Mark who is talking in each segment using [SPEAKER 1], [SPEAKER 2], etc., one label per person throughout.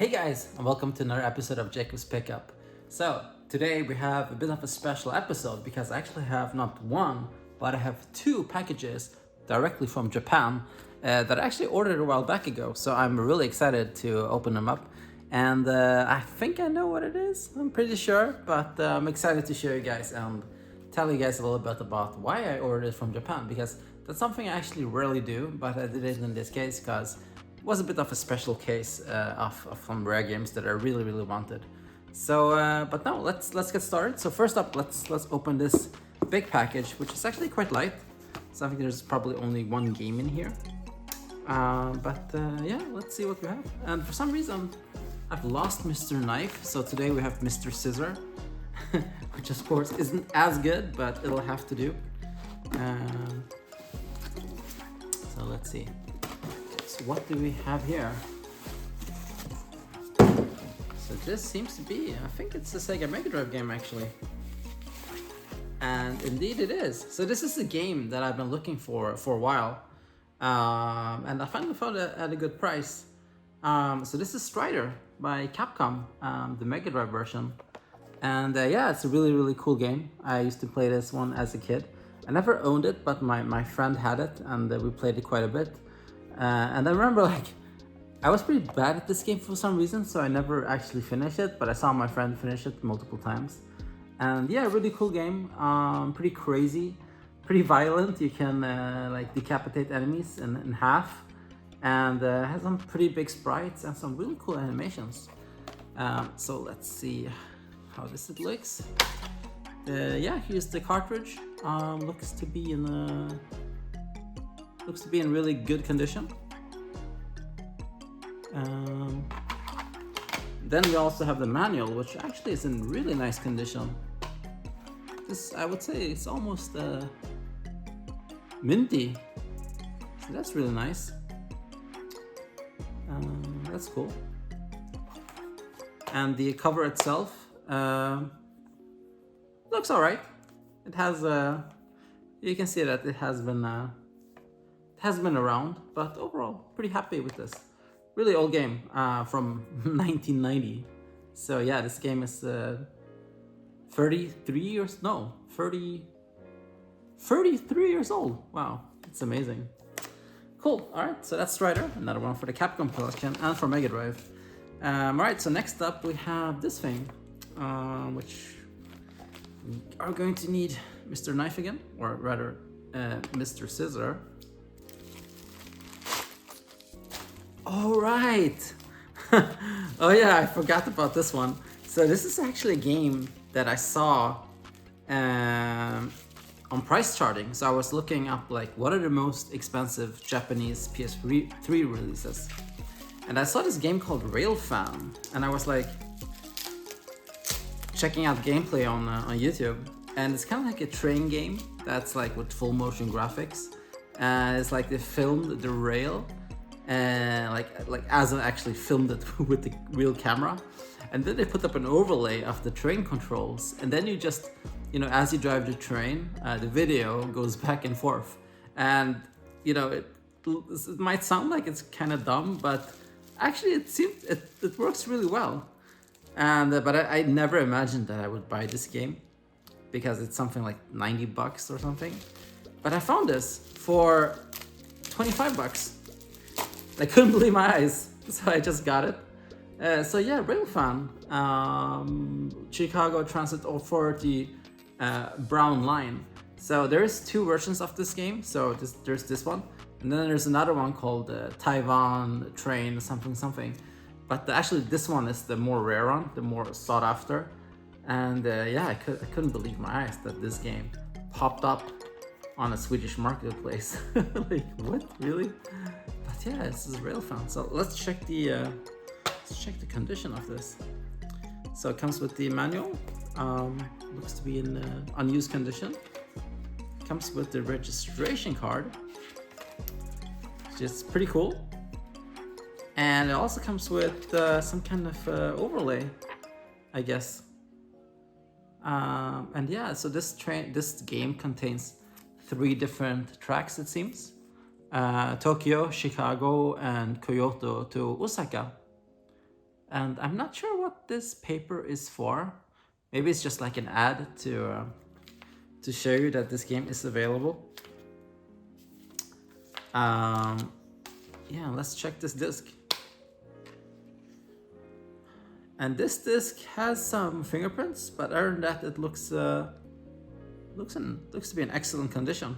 [SPEAKER 1] Hey guys, and welcome to another episode of Jacob's Pickup. So, today we have a bit of a special episode because I actually have not one, but I have two packages directly from Japan that I actually ordered a while back ago. So, I'm really excited to open them up. And I think I know what it is, I'm pretty sure, but I'm excited to show you guys and tell you guys a little bit about why I ordered it from Japan because that's something I actually rarely do, but I did it in this case because it was a bit of a special case of some rare games that I really wanted. So, but now let's get started. So first up, let's open this big package, which is actually quite light. So I think there's probably only one game in here. Yeah, let's see what we have. And for some reason, I've lost Mr. Knife. So today we have Mr. Scissor, which of course isn't as good, but it'll have to do. So let's see. So what do we have here? So this seems to be, I think it's a Sega Mega Drive game actually. And indeed it is. So this is a game that I've been looking for a while. And I finally found it at a good price. So this is Strider by Capcom, the Mega Drive version. And yeah, it's a really cool game. I used to play this one as a kid. I never owned it, but my friend had it and we played it quite a bit. And I remember I was pretty bad at this game for some reason, so I never actually finished it, but I saw my friend finish it multiple times. And yeah, really cool game, pretty crazy, pretty violent. You can decapitate enemies in half, and has some pretty big sprites and some really cool animations. So let's see how this looks. Yeah, here's the cartridge. Looks to be in really good condition. Then we also have the manual, which actually is in really nice condition. This, I would say, it's almost minty. So that's really nice. That's cool. And the cover itself looks alright. It has you can see that it has been around, but overall pretty happy with this. Really old game from 1990. So yeah, this game is 33 years old. Wow, it's amazing. Cool. All right, so that's Strider, another one for the Capcom collection and for Mega Drive. All right, so next up we have this thing, which we are going to need Mr. Knife again, or rather Mr. Scissor. All right. Oh yeah, I forgot about this one. So this is actually a game that I saw on price charting. So I was looking up what are the most expensive Japanese PS3 releases, and I saw this game called Railfan, and I was checking out gameplay on YouTube, and it's kind of like a train game that's with full motion graphics, and it's they filmed the rail. As I actually filmed it with the real camera, and then they put up an overlay of the train controls, and then you just, as you drive the train, the video goes back and forth, and it might sound like it's kind of dumb, but actually it works really well. And but I never imagined that I would buy this game because it's something like $90 or something, but I found this for $25. I couldn't believe my eyes, so I just got it. So yeah, Railfan, Chicago Transit Authority Brown Line. So there's two versions of this game. So there's this one, and then there's another one called Taiwan Train something. But actually this one is the more rare one, the more sought after. And yeah, I couldn't believe my eyes that this game popped up on a Swedish marketplace. What, really? But yeah, this is Railfan. So let's check the condition of this. So it comes with the manual. Looks to be in unused condition. Comes with the registration card, which is pretty cool. And it also comes with some kind of overlay, I guess. And yeah, so this game contains 3 different tracks, it seems. Tokyo, Chicago, and Kyoto to Osaka. And I'm not sure what this paper is for. Maybe it's just like an ad to show you that this game is available. Yeah, let's check this disc. And this disc has some fingerprints, but other than that, it looks to be in excellent condition.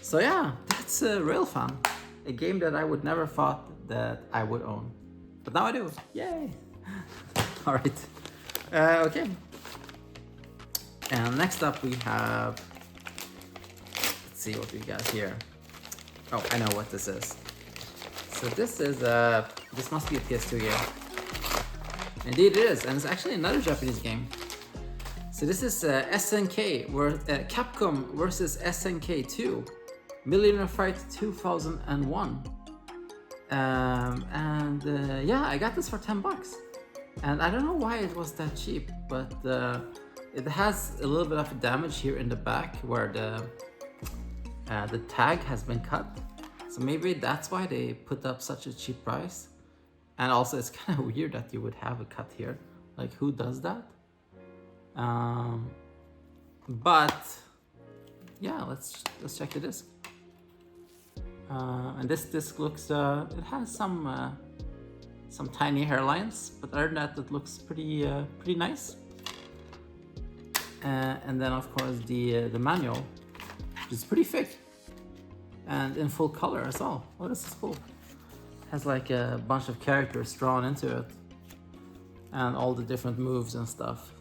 [SPEAKER 1] So yeah, that's Railfan, a game that I would never thought that I would own, but now I do. Yay! All right. Okay. And next up we have. Let's see what we got here. Oh, I know what this is. So this is this must be a PS2 game. Indeed it is, and it's actually another Japanese game. So this is SNK, Capcom versus SNK 2, Millionaire Fight 2001. Yeah, I got this for $10. And I don't know why it was that cheap, but it has a little bit of damage here in the back where the tag has been cut. So maybe that's why they put up such a cheap price. And also it's kind of weird that you would have a cut here. Like, who does that? But yeah, let's check the disc. And this disc looks, it has some tiny hairlines, but other than that, it looks pretty nice. And then of course the manual, which is pretty thick and in full color as well. Oh, this is cool. Has like a bunch of characters drawn into it and all the different moves and stuff.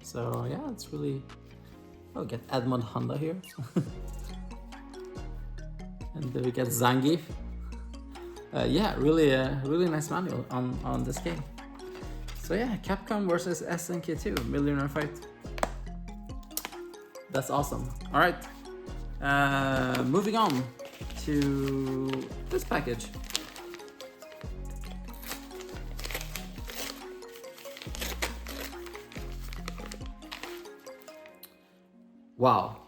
[SPEAKER 1] So yeah, it's really. Oh, get Edmund Honda here. And then we get Zangief. Yeah, really nice manual on this game. So yeah, Capcom versus SNK 2, Millionaire Fight. That's awesome. All right, moving on to this package. Wow.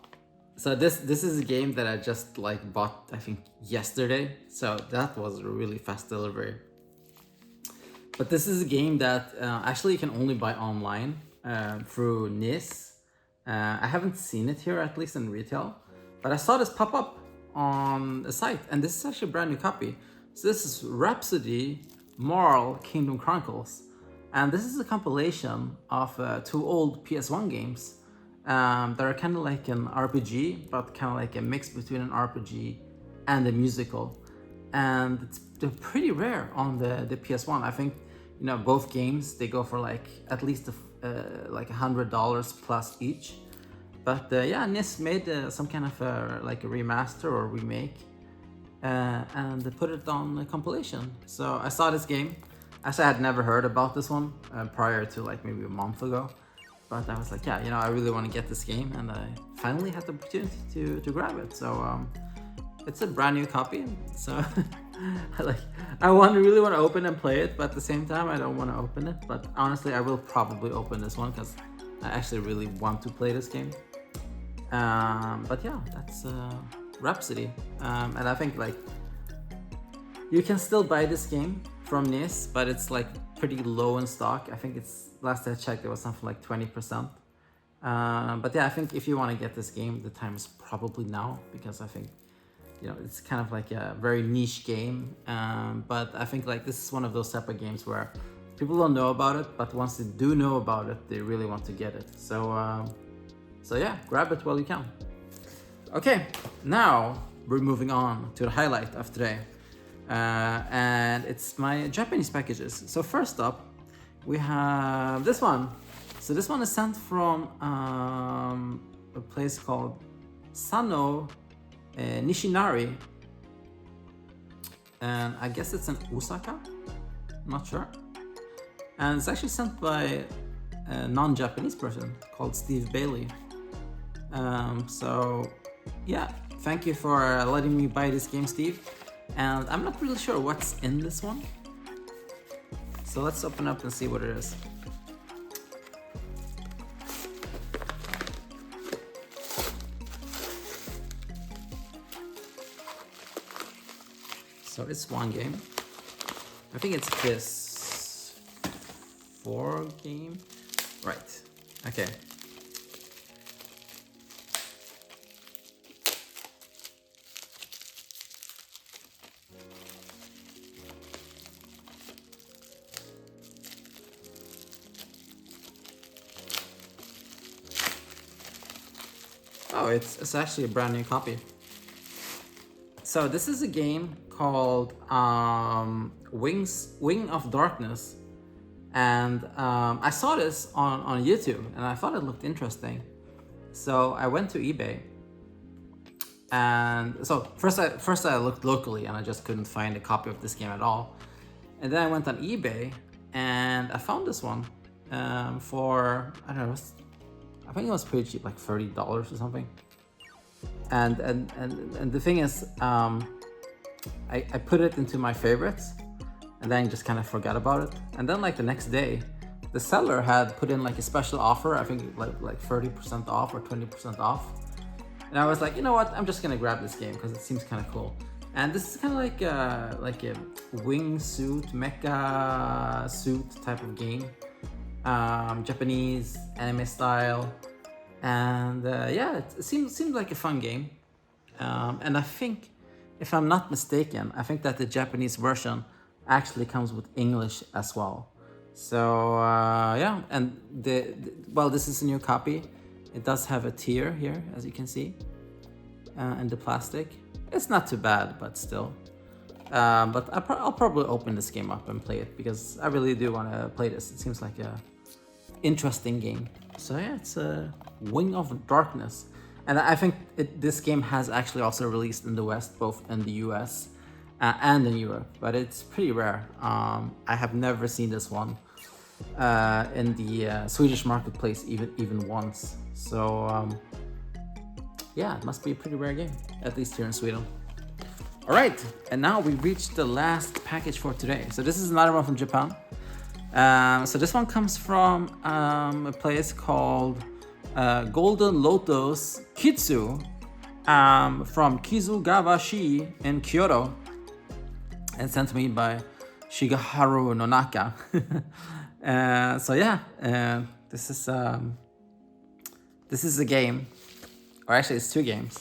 [SPEAKER 1] So this is a game that I just like bought, I think, yesterday. So that was a really fast delivery. But this is a game that actually you can only buy online through NIS. I haven't seen it here, at least in retail, but I saw this pop up on the site, and this is actually a brand new copy. So this is Rhapsody Moral Kingdom Chronicles, and this is a compilation of 2 old PS1 games that are kind of like an RPG, but kind of like a mix between an RPG and a musical. And they're pretty rare on the PS1. I think, you know, both games, they go for like at least like $100 plus each. But yeah, NIS made some kind of like a remaster or remake, and they put it on a compilation. So I saw this game. Actually, I had never heard about this one prior to like maybe a month ago. But I was like, yeah, you know, I really want to get this game, and I finally had the opportunity to grab it. So it's a brand new copy. So I really want to open and play it, but at the same time, I don't want to open it. But honestly, I will probably open this one because I actually really want to play this game. But yeah, that's Rhapsody, and I think like you can still buy this game from NIS, but it's like pretty low in stock. I think it's, last I checked, it was something like 20%. But yeah, I think if you want to get this game, the time is probably now, because I think, you know, it's kind of like a very niche game. But I think like this is one of those type of games where people don't know about it, but once they do know about it, they really want to get it. So yeah, grab it while you can. Okay, now we're moving on to the highlight of today. And it's my Japanese packages. So first up, we have this one. So this one is sent from a place called Sano Nishinari, and I guess it's in Osaka. I'm not sure. And it's actually sent by a non-Japanese person called Steve Bailey. So yeah, thank you for letting me buy this game, Steve. And I'm not really sure what's in this one. So let's open up and see what it is. So it's one game. I think it's this. PS4 game. Right. Okay. Oh, it's actually a brand new copy. So this is a game called Wing of Darkness, and I saw this on YouTube, and I thought it looked interesting. So I went to eBay, and so first I looked locally, and I just couldn't find a copy of this game at all. And then I went on eBay, and I found this one for, I don't know, I think it was pretty cheap, like $30 or something. And the thing is, I put it into my favorites, and then just kind of forgot about it. And then like the next day, the seller had put in like a special offer. I think like 30% off or 20% off. And I was like, you know what? I'm just gonna grab this game because it seems kind of cool. And this is kind of like a wingsuit, mecha suit type of game, Japanese anime style. And yeah, it seems like a fun game. And I think, if I'm not mistaken, I think that the Japanese version actually comes with English as well. So yeah, and well, this is a new copy. It does have a tier here, as you can see, in the plastic. It's not too bad, but still. But I'll probably open this game up and play it because I really do want to play this. It seems like a interesting game. So yeah, it's a Wing of Darkness, and I think this game has actually also released in the West, both in the US and in Europe, but it's pretty rare. I have never seen this one in the Swedish marketplace even once. So yeah, it must be a pretty rare game, at least here in Sweden. All right, and now we reached the last package for today. So this is another one from Japan. So this one comes from a place called Golden Lotus Kitsu from Kizugawashi in Kyoto, and sent to me by Shigeharu Nonaka. So yeah, this is a game, or actually it's two games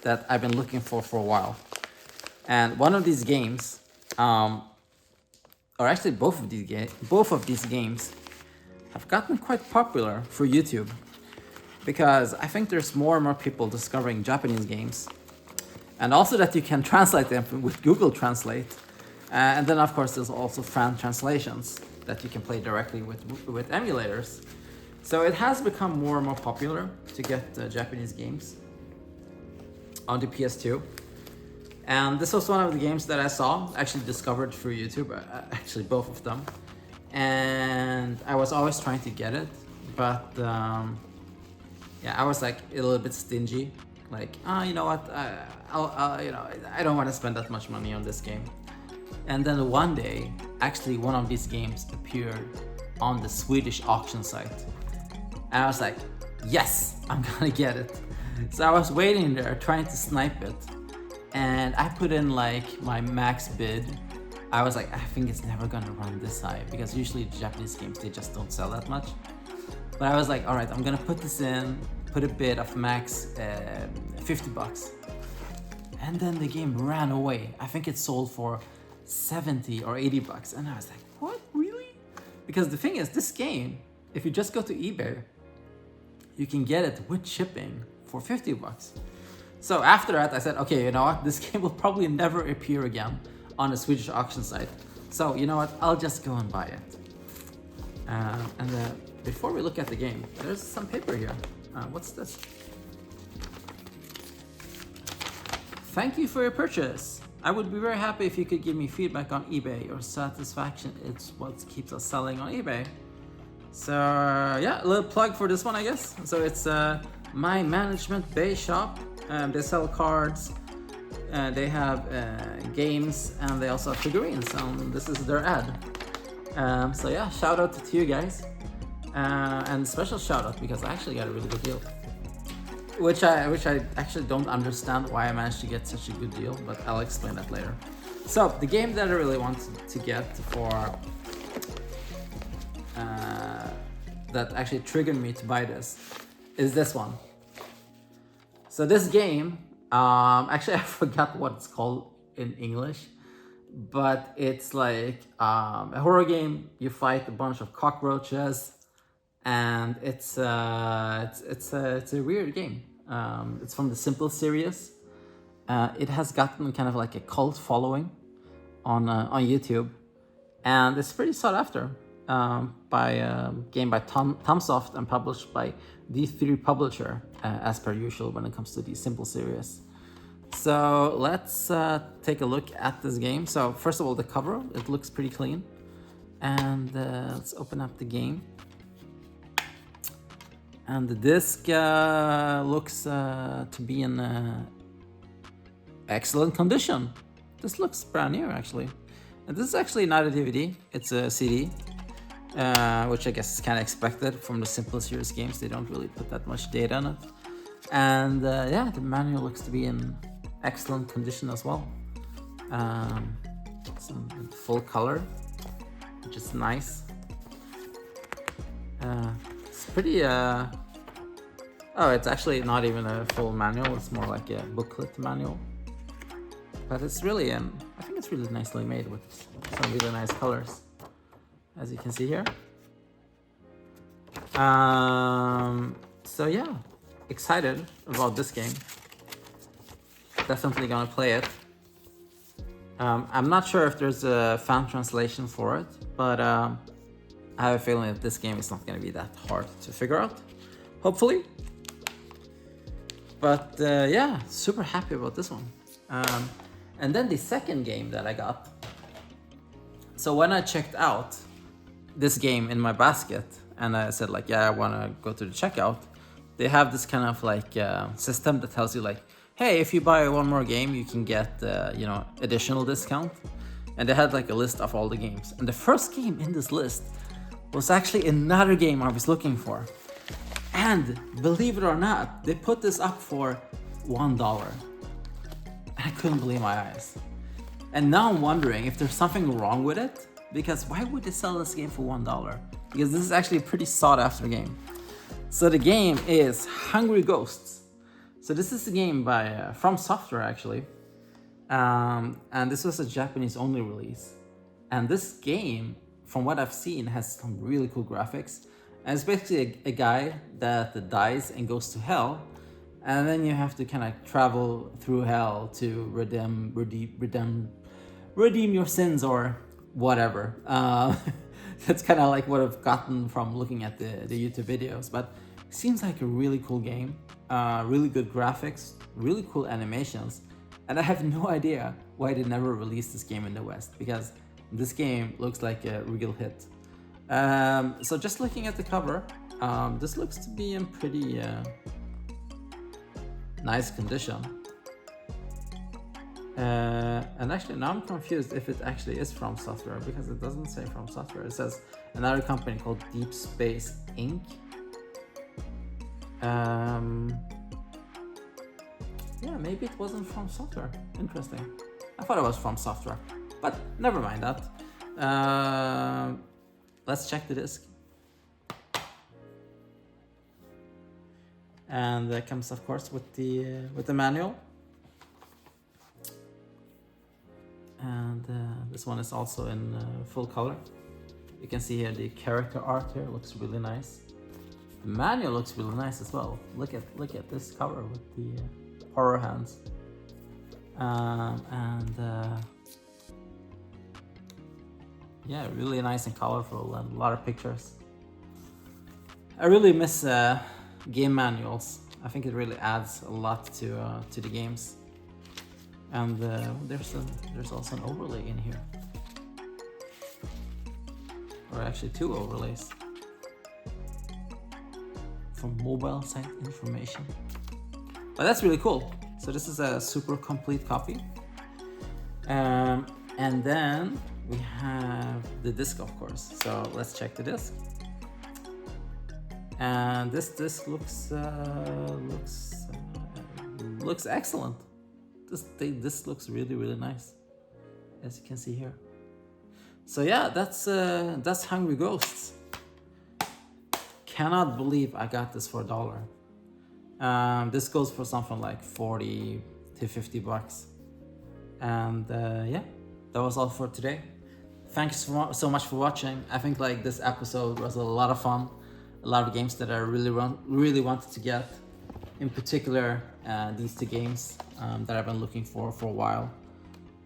[SPEAKER 1] that I've been looking for a while. And one of these games, or actually both of these games have gotten quite popular for YouTube, because I think there's more and more people discovering Japanese games, and also that you can translate them with Google Translate. And then of course there's also fan translations that you can play directly with emulators. So it has become more and more popular to get Japanese games on the PS2. And this was one of the games that I saw, actually discovered through YouTube, actually both of them. And I was always trying to get it, but yeah, I was like a little bit stingy. Like, you know what, I don't want to spend that much money on this game. And then one day, actually one of these games appeared on the Swedish auction site. And I was like, yes, I'm gonna get it. So I was waiting there trying to snipe it. And I put in like my max bid. I was like, I think it's never gonna run this high, because usually Japanese games, they just don't sell that much. But I was like, all right, I'm gonna put this in, put a bid of max $50. And then the game ran away. I think it sold for $70 or $80. And I was like, what, really? Because the thing is, this game, if you just go to eBay, you can get it with shipping for $50. So after that, I said, okay, you know what? This game will probably never appear again on a Swedish auction site. So you know what? I'll just go and buy it. And before we look at the game, there's some paper here. What's this? Thank you for your purchase. I would be very happy if you could give me feedback on eBay. Your satisfaction is what keeps us selling on eBay. So yeah, a little plug for this one, I guess. So it's My Management Bay Shop. They sell cards, they have games, and they also have figurines, and this is their ad. So yeah, shout out to you guys, and special shout out because I actually got a really good deal, which I actually don't understand why I managed to get such a good deal, but I'll explain that later. So the game that I really wanted to get that actually triggered me to buy this is this one. So this game, actually I forgot what it's called in English, but it's like a horror game. You fight a bunch of cockroaches, and it's a weird game. It's from the Simple series. It has gotten kind of like a cult following on YouTube, and it's pretty sought after. By game by Tomsoft and published by D3 Publisher, as per usual when it comes to the Simple series. So let's take a look at this game. So first of all, the cover, it looks pretty clean, and let's open up the game. And the disc looks to be in excellent condition. This looks brand new actually. And this is actually not a DVD, it's a CD. Which I guess is kind of expected from the Simple series games. They don't really put that much data on it. And yeah, the manual looks to be in excellent condition as well. It's in full color, which is nice. It's pretty... oh, it's actually not even a full manual. It's more like a booklet manual. But it's really, I think it's really nicely made with some really nice colors, as you can see here. So yeah, excited about this game. Definitely gonna play it. I'm not sure if there's a fan translation for it, but I have a feeling that this game is not gonna be that hard to figure out, hopefully. But yeah, super happy about this one. And then the second game that I got. So when I checked out this game in my basket and I said like, yeah, I want to go to the checkout, they have this kind of like system that tells you like, hey, if you buy one more game, you can get you know, additional discount. And they had like a list of all the games, and the first game in this list was actually another game I was looking for. And believe it or not, they put this up for $1. I couldn't believe my eyes. And now I'm wondering if there's something wrong with it, because why would they sell this game for $1? Because this is actually a pretty sought after game. So the game is Hungry Ghosts. So this is a game by From Software actually. And this was a Japanese only release. And this game, from what I've seen, has some really cool graphics. And it's basically a guy that dies and goes to hell. And then you have to kind of travel through hell to redeem your sins or whatever. That's kind of like what I've gotten from looking at the YouTube videos. But it seems like a really cool game. Really good graphics, really cool animations. And I have no idea why they never released this game in the West, because this game looks like a real hit. So just looking at the cover, this looks to be in pretty nice condition. And actually now I'm confused if it actually is From Software, because it doesn't say From Software. It says another company called Deep Space Inc. Yeah, maybe it wasn't From Software. Interesting. I thought it was From Software, but never mind that. Let's check the disc. And that comes, of course, with the manual. And this one is also in full color. You can see here the character art here looks really nice. The manual looks really nice as well. Look at this cover with the horror hands. Yeah, really nice and colorful, and a lot of pictures. I really miss game manuals. I think it really adds a lot to the games. And there's also an overlay in here, or actually two overlays from mobile site information. But that's really cool. So this is a super complete copy. And then we have the disc, of course. So let's check the disc. And this disc looks excellent. This looks really nice, as you can see here. So yeah, that's Hungry Ghosts. cannot believe I got this for $1. This goes for something like 40 to 50 bucks. And yeah, that was all for today. Thanks so much for watching. I think like this episode was a lot of fun. A lot of games that I really wanted to get. In particular, these two games that I've been looking for a while.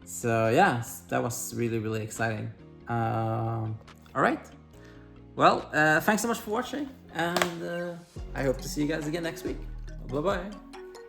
[SPEAKER 1] So yeah, that was really exciting. All right. Well, thanks so much for watching, and I hope to see you guys again next week. Bye bye.